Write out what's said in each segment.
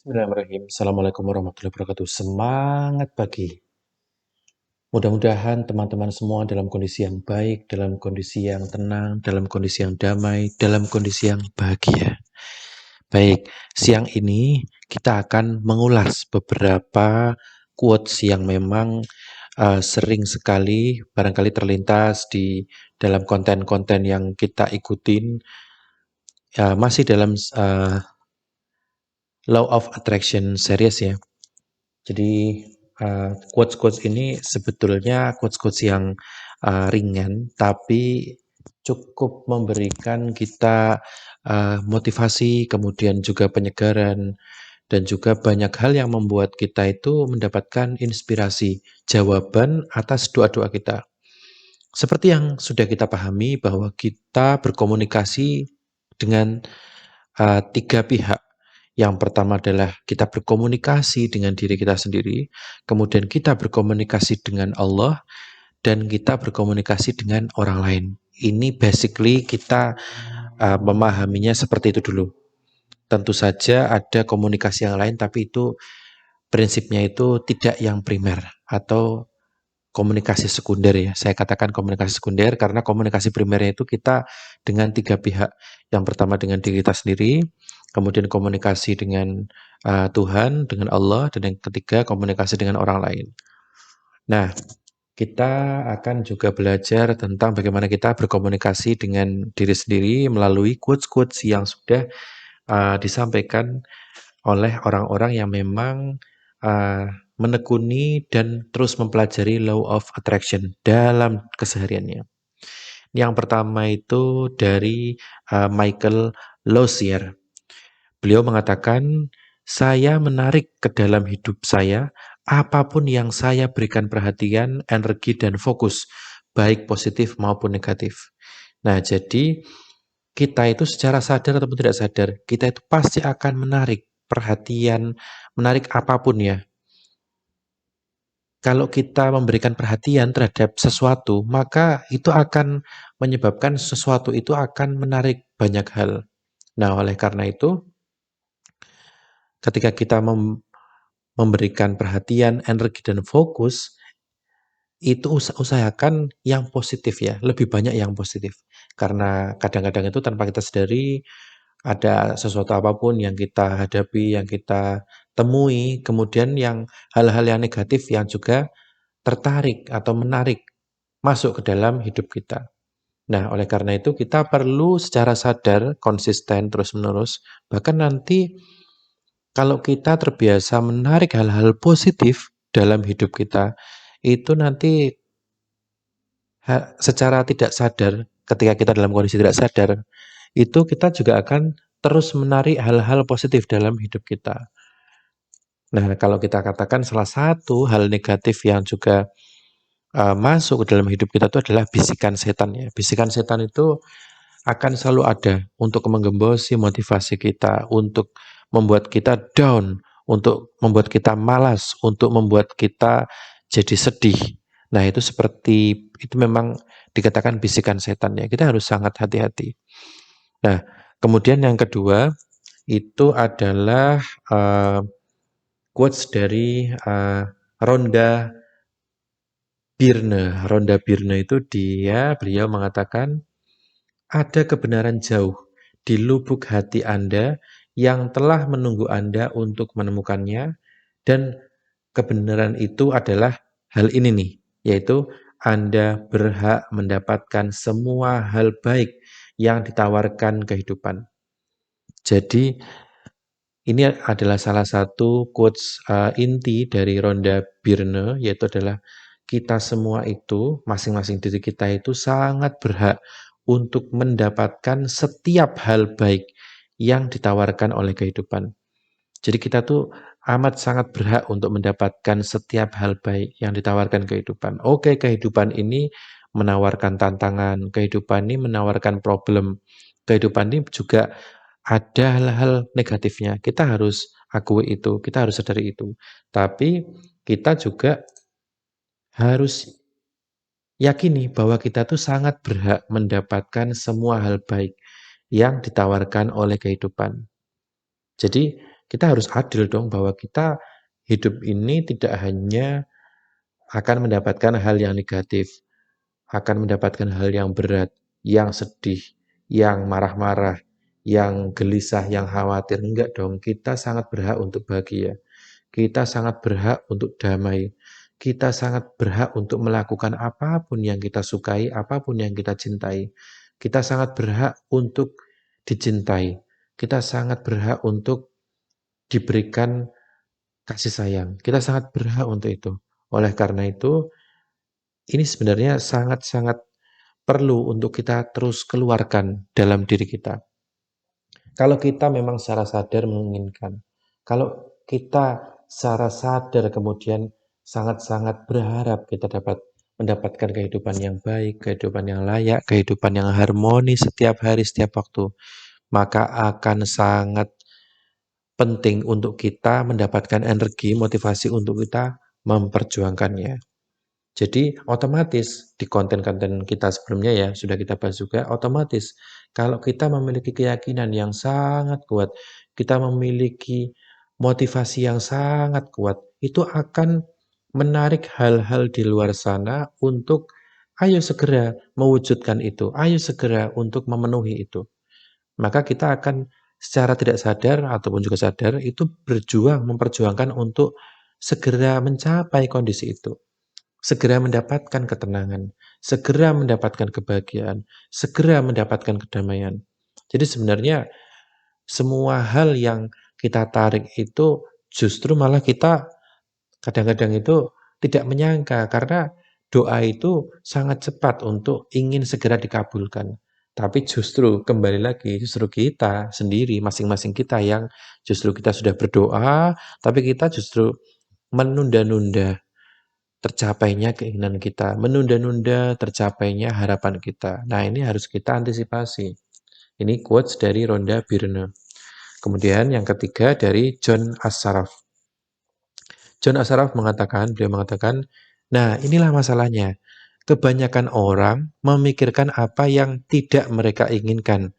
Bismillahirrahmanirrahim. Assalamualaikum warahmatullahi wabarakatuh. Semangat pagi. Mudah-mudahan teman-teman semua dalam kondisi yang baik, dalam kondisi yang tenang, dalam kondisi yang damai, dalam kondisi yang bahagia. Baik, siang ini kita akan mengulas beberapa quotes yang memang sering sekali barangkali terlintas di dalam konten-konten yang kita ikutin, masih dalam Law of Attraction series ya. Jadi quotes-quotes ini sebetulnya quotes-quotes yang ringan, tapi cukup memberikan kita motivasi, kemudian juga penyegaran, dan juga banyak hal yang membuat kita itu mendapatkan inspirasi, jawaban atas doa-doa kita. Seperti yang sudah kita pahami bahwa kita berkomunikasi dengan tiga pihak. Yang pertama adalah kita berkomunikasi dengan diri kita sendiri, kemudian kita berkomunikasi dengan Allah, dan kita berkomunikasi dengan orang lain. Ini basically kita memahaminya seperti itu dulu. Tentu saja ada komunikasi yang lain, tapi itu prinsipnya itu tidak yang primer atau komunikasi sekunder ya. Saya katakan komunikasi sekunder karena komunikasi primernya itu kita dengan tiga pihak. Yang pertama dengan diri kita sendiri, kemudian komunikasi dengan Tuhan, dengan Allah, dan yang ketiga komunikasi dengan orang lain. Nah, kita akan juga belajar tentang bagaimana kita berkomunikasi dengan diri sendiri melalui quotes-quotes yang sudah disampaikan oleh orang-orang yang memang menekuni dan terus mempelajari Law of Attraction dalam kesehariannya. Yang pertama itu dari Michael Losier. Beliau mengatakan, saya menarik ke dalam hidup saya apapun yang saya berikan perhatian, energi, dan fokus, baik positif maupun negatif. Nah, jadi kita itu secara sadar ataupun tidak sadar, kita itu pasti akan menarik perhatian, menarik apapun ya. Kalau kita memberikan perhatian terhadap sesuatu, maka itu akan menyebabkan sesuatu itu akan menarik banyak hal. Nah, oleh karena itu, ketika kita memberikan perhatian, energi, dan fokus, itu usahakan yang positif ya, lebih banyak yang positif. Karena kadang-kadang itu tanpa kita sadari, ada sesuatu apapun yang kita hadapi, yang kita temui, kemudian yang hal-hal yang negatif yang juga tertarik atau menarik masuk ke dalam hidup kita. Nah, oleh karena itu kita perlu secara sadar, konsisten, terus-menerus, bahkan nanti kalau kita terbiasa menarik hal-hal positif dalam hidup kita, itu nanti secara tidak sadar, ketika kita dalam kondisi tidak sadar, itu kita juga akan terus menarik hal-hal positif dalam hidup kita. Nah, kalau kita katakan salah satu hal negatif yang juga masuk ke dalam hidup kita itu adalah bisikan setan ya. Bisikan setan itu akan selalu ada untuk menggembosi motivasi kita, untuk membuat kita down, untuk membuat kita malas, untuk membuat kita jadi sedih. Nah, itu seperti itu memang dikatakan bisikan setan ya. Kita harus sangat hati-hati. Nah, kemudian yang kedua itu adalah quotes dari Rhonda Byrne. Rhonda Byrne itu beliau mengatakan, ada kebenaran jauh di lubuk hati Anda yang telah menunggu Anda untuk menemukannya, dan kebenaran itu adalah hal ini nih, yaitu Anda berhak mendapatkan semua hal baik yang ditawarkan kehidupan. Jadi ini adalah salah satu quotes inti dari Rhonda Byrne, yaitu adalah kita semua itu, masing-masing diri kita itu sangat berhak untuk mendapatkan setiap hal baik yang ditawarkan oleh kehidupan. Jadi kita tuh amat sangat berhak untuk mendapatkan setiap hal baik yang ditawarkan kehidupan. Oke, kehidupan ini menawarkan tantangan, kehidupan ini menawarkan problem, kehidupan ini juga ada hal-hal negatifnya. Kita harus akui itu, kita harus sadari itu. Tapi kita juga harus yakini bahwa kita tuh sangat berhak mendapatkan semua hal baik yang ditawarkan oleh kehidupan. Jadi Kita harus adil dong bahwa kita hidup ini tidak hanya akan mendapatkan hal yang negatif, akan mendapatkan hal yang berat, yang sedih, yang marah-marah, yang gelisah, yang khawatir. Enggak dong, kita sangat berhak untuk bahagia. Kita sangat berhak untuk damai. Kita sangat berhak untuk melakukan apapun yang kita sukai, apapun yang kita cintai. Kita sangat berhak untuk dicintai. Kita sangat berhak untuk diberikan kasih sayang. Kita sangat berhak untuk itu. Oleh karena itu, ini sebenarnya sangat-sangat perlu untuk kita terus keluarkan dalam diri kita. Kalau kita memang secara sadar menginginkan, kalau kita secara sadar kemudian sangat-sangat berharap kita dapat mendapatkan kehidupan yang baik, kehidupan yang layak, kehidupan yang harmonis setiap hari, setiap waktu, maka akan sangat penting untuk kita mendapatkan energi, motivasi untuk kita memperjuangkannya. Jadi otomatis di konten-konten kita sebelumnya ya, sudah kita bahas juga, otomatis kalau kita memiliki keyakinan yang sangat kuat, kita memiliki motivasi yang sangat kuat, itu akan menarik hal-hal di luar sana untuk ayo segera mewujudkan itu, ayo segera untuk memenuhi itu. Maka kita akan secara tidak sadar ataupun juga sadar itu berjuang, memperjuangkan untuk segera mencapai kondisi itu. Segera mendapatkan ketenangan, segera mendapatkan kebahagiaan, segera mendapatkan kedamaian. Jadi sebenarnya semua hal yang kita tarik itu justru malah kita kadang-kadang itu tidak menyangka karena doa itu sangat cepat untuk ingin segera dikabulkan. Tapi justru kembali lagi, justru kita sendiri, masing-masing kita yang justru kita sudah berdoa, tapi kita justru menunda-nunda tercapainya keinginan kita, menunda-nunda tercapainya harapan kita. Nah, ini harus kita antisipasi. Ini quotes dari Rhonda Byrne. Kemudian yang ketiga dari John Assaraf. John Assaraf mengatakan, beliau mengatakan, nah inilah masalahnya. Kebanyakan orang memikirkan apa yang tidak mereka inginkan.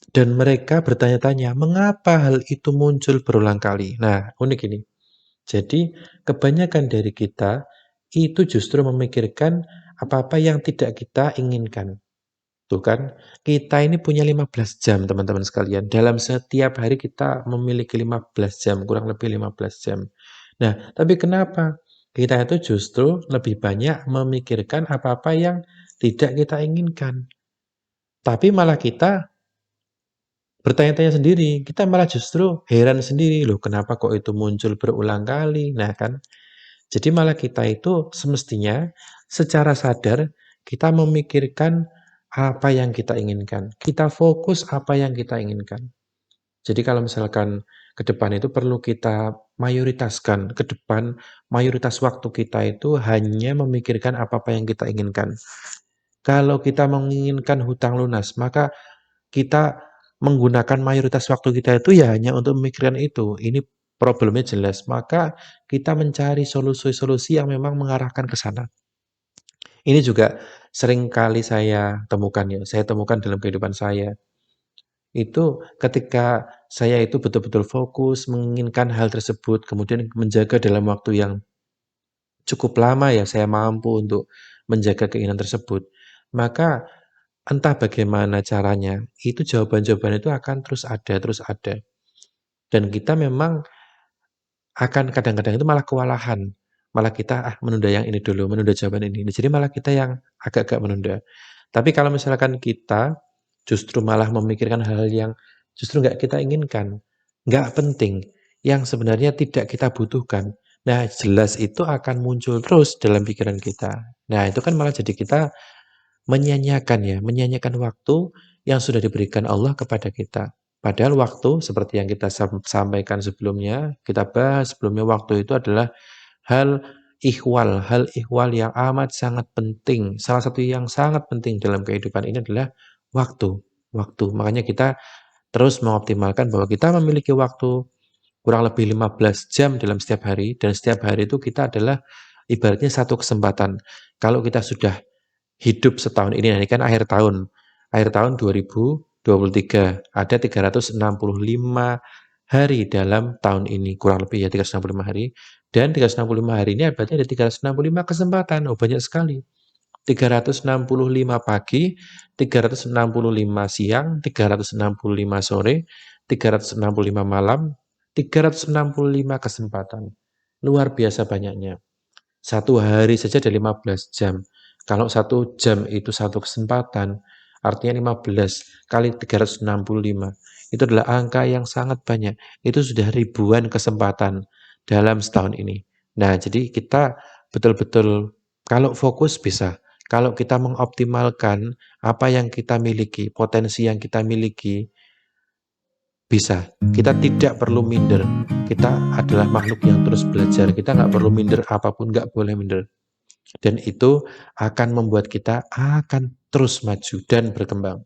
Dan mereka bertanya-tanya, mengapa hal itu muncul berulang kali? Nah, unik ini. Jadi, kebanyakan dari kita itu justru memikirkan apa-apa yang tidak kita inginkan. Tuh kan, kita ini punya 15 jam teman-teman sekalian. Dalam setiap hari kita memiliki 15 jam, kurang lebih 15 jam. Nah, tapi kenapa? Kita itu justru lebih banyak memikirkan apa-apa yang tidak kita inginkan. Tapi malah kita bertanya-tanya sendiri, kita malah justru heran sendiri, loh kenapa kok itu muncul berulang kali? Nah kan, jadi malah kita itu semestinya secara sadar kita memikirkan apa yang kita inginkan. Kita fokus apa yang kita inginkan. Jadi kalau misalkan ke depan itu perlu kita mayoritaskan, ke depan mayoritas waktu kita itu hanya memikirkan apa-apa yang kita inginkan. Kalau kita menginginkan hutang lunas, maka kita menggunakan mayoritas waktu kita itu ya hanya untuk memikirkan itu. Ini problemnya jelas. Maka kita mencari solusi-solusi yang memang mengarahkan ke sana. Ini juga sering kali saya temukan ya. Saya temukan dalam kehidupan saya. Itu ketika saya itu betul-betul fokus menginginkan hal tersebut, kemudian menjaga dalam waktu yang cukup lama ya saya mampu untuk menjaga keinginan tersebut. Maka entah bagaimana caranya, itu jawaban-jawaban itu akan terus ada terus ada. Dan kita memang akan kadang-kadang itu malah kewalahan. Malah kita, menunda yang ini dulu, menunda jawaban ini. Jadi malah kita yang agak-agak menunda. Tapi kalau misalkan kita justru malah memikirkan hal-hal yang justru nggak kita inginkan, nggak penting, yang sebenarnya tidak kita butuhkan. Nah, jelas itu akan muncul terus dalam pikiran kita. Nah, itu kan malah jadi kita menyanyiakan ya, menyanyiakan waktu yang sudah diberikan Allah kepada kita. Padahal waktu seperti yang kita sampaikan sebelumnya, kita bahas sebelumnya, waktu itu adalah hal ihwal yang amat sangat penting. Salah satu yang sangat penting dalam kehidupan ini adalah waktu. Waktu. Makanya kita terus mengoptimalkan bahwa kita memiliki waktu kurang lebih 15 jam dalam setiap hari, dan setiap hari itu kita adalah ibaratnya satu kesempatan. Kalau kita sudah hidup setahun ini kan akhir tahun 2023, ada 365 hari dalam tahun ini, kurang lebih ya 365 hari, dan 365 hari ini berarti ada 365 kesempatan, banyak sekali. 365 pagi, 365 siang, 365 sore, 365 malam, 365 kesempatan. Luar biasa banyaknya. Satu hari saja ada 15 jam. Kalau 1 jam itu satu kesempatan, artinya 15 kali 365. Itu adalah angka yang sangat banyak. Itu sudah ribuan kesempatan dalam setahun ini. Nah, jadi kita betul-betul kalau fokus bisa. Kalau kita mengoptimalkan apa yang kita miliki, potensi yang kita miliki, bisa. Kita tidak perlu minder. Kita adalah makhluk yang terus belajar. Kita nggak perlu minder apapun, nggak boleh minder. Dan itu akan membuat kita akan terus maju dan berkembang.